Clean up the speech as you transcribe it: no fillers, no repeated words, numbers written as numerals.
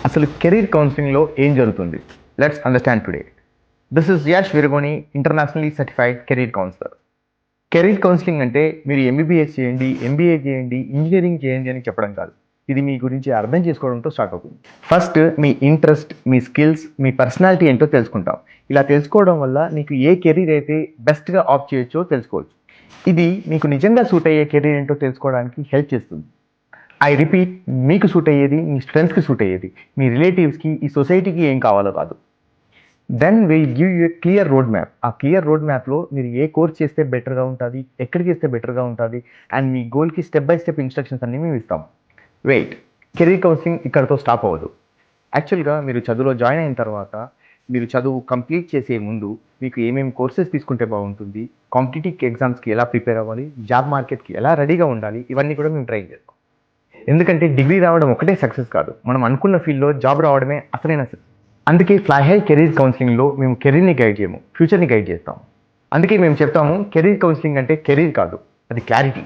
అసలు కెరీర్ కౌన్సిలింగ్లో ఏం జరుగుతుంది? Let's understand today. This is Ash Viragoni, internationally certified career counsellor. Career counselling అంటే మీరు ఎంబీబీఎస్ చేయండి, ఎంబీఏ చేయండి, ఇంజనీరింగ్ చేయండి అని చెప్పడం కాదు. ఇది మీ గురించి అర్థం చేసుకోవడంతో స్టార్ట్ అవుతుంది. ఫస్ట్ మీ ఇంట్రెస్ట్, మీ స్కిల్స్, మీ పర్సనాలిటీ ఏంటో తెలుసుకుంటాం. ఇలా తెలుసుకోవడం వల్ల నీకు ఏ కెరీర్ అయితే బెస్ట్గా ఆప్ట్ చేయొచ్చో తెలుసుకోవచ్చు. ఇది మీకు నిజంగా సూట్ అయ్యే కెరీర్ ఏంటో తెలుసుకోవడానికి హెల్ప్ చేస్తుంది. ఐ రిపీట్, మీకు సూట్ అయ్యేది, మీ స్ట్రెంగ్స్కి సూట్ అయ్యేది, మీ రిలేటివ్స్కి, ఈ సొసైటీకి ఏం కావాలో కాదు. Then we give you clear road map. ఆ క్లియర్ రోడ్ మ్యాప్లో మీరు ఏ కోర్స్ చేస్తే బెటర్గా ఉంటుంది, ఎక్కడికి చేస్తే బెటర్గా ఉంటుంది, అండ్ మీ గోల్కి స్టెప్ బై స్టెప్ ఇన్స్ట్రక్షన్స్ అన్నీ మేము ఇస్తాం. వెయిట్, కెరీర్ కౌన్సిలింగ్ ఇక్కడితో స్టాప్ అవ్వదు. యాక్చువల్గా మీరు చదువులో జాయిన్ అయిన తర్వాత, మీరు చదువు కంప్లీట్ చేసే ముందు మీకు ఏమేమి కోర్సెస్ తీసుకుంటే బాగుంటుంది, కాంపిటేటివ్ ఎగ్జామ్స్కి ఎలా ప్రిపేర్ అవ్వాలి, జాబ్ మార్కెట్కి ఎలా రెడీగా ఉండాలి, ఇవన్నీ కూడా మేము ట్రై చేస్తాం. ఎందుకంటే డిగ్రీ రావడం ఒకటే సక్సెస్ కాదు, మనం అనుకున్న ఫీల్డ్లో జాబ్ రావడమే అసలైన సక్సెస్. అందుకే ఫ్లై హై కెరీర్ కౌన్సిలింగ్లో మేము కెరీర్ని గైడ్ చేయము, ఫ్యూచర్ని గైడ్ చేస్తాం. అందుకే మేము చెప్తాము, కెరీర్ కౌన్సిలింగ్ అంటే కెరీర్ కాదు, అది క్లారిటీ.